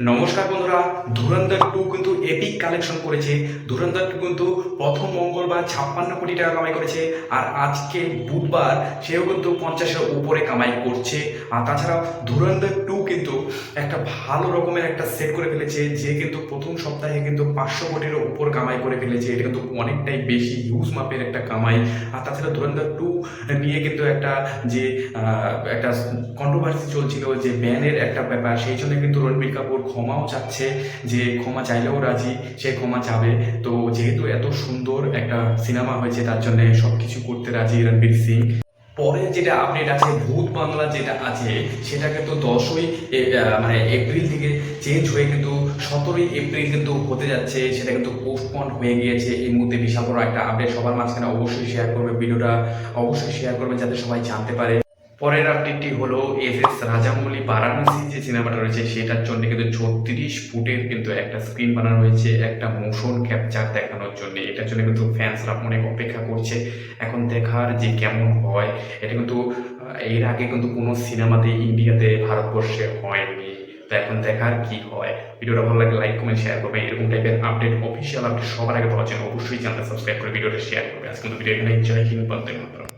নমস্কার বন্ধুরা, ধুরন্ধর 2 কিন্তু এপিক কালেকশন করেছে। ধুরন্ধর 2 কিন্তু প্রথম মঙ্গলবার 56 কোটি টাকা কামাই করেছে, আর আজকে বুধবার সেও কিন্তু 50-এর উপরে কামাই করছে। আর তাছাড়াও ধুরন্ধর 2 কিন্তু একটা ভালো রকমের একটা সেট করে ফেলেছে, যে কিন্তু প্রথম সপ্তাহে কিন্তু 500 কোটির উপর কামাই করে ফেলেছে। এটা কিন্তু অনেকটাই বেশি হিউজ মাপের একটা কামাই। আর তাছাড়া ধুরন্ধর 2 নিয়ে কিন্তু একটা কন্ট্রোভার্সি চলছিল, যে ব্যানের একটা ব্যাপার, সেই জন্য কিন্তু রণবীর কাপুর ক্ষমাও চাচ্ছে, যে ক্ষমা চাইলেও রাজি, সে ক্ষমা চাবে। তো যেহেতু এত সুন্দর একটা সিনেমা হয়েছে, তার জন্য সব কিছু করতে রাজি রণবীর সিং। পরে যেটা আপডেট আছে, ভূত বাংলা যেটা আছে সেটা কিন্তু 10ই এপ্রিল থেকে চেঞ্জ হয়ে কিন্তু 17ই এপ্রিল কিন্তু হতে যাচ্ছে। সেটা কিন্তু পোস্টপন্ড হয়ে গিয়েছে। এই মুহূর্তে বিশাল বড় একটা আপডেট, সবার মাঝখানে অবশ্যই শেয়ার করবে ভিডিওটা, অবশ্যই শেয়ার করবে যাতে সবাই জানতে পারে। পরের আপডেটটি হলো এস রাজামৌলি বারাণসী যে সিনেমাটা রয়েছে, সেটার জন্য কিন্তু 36 ফুটের কিন্তু একটা স্ক্রিন বানানো হয়েছে, একটা মোশন ক্যাপচার দেখানোর জন্য। এটার জন্য কিন্তু ফ্যান্সরা অনেক অপেক্ষা করছে। এখন দেখার যে কেমন হয়। এটা কিন্তু এর আগে কিন্তু কোনো সিনেমাতে ইন্ডিয়াতে ভারতবর্ষে হয়নি। তো এখন দেখার কি হয়। ভিডিওটা ভালো লাগে লাইক কমেন্ট শেয়ার করবে। এরকম টাইপের আপডেট, অফিসিয়াল আপডেট সবার আগে পাওয়ার জন্য অবশ্যই চ্যানেলটা সাবস্ক্রাইব করে ভিডিওটা শেয়ার করবে। আজকে কিন্তু ভিডিও এখানে, জয় হিন্দ, বন্দে মাতরম।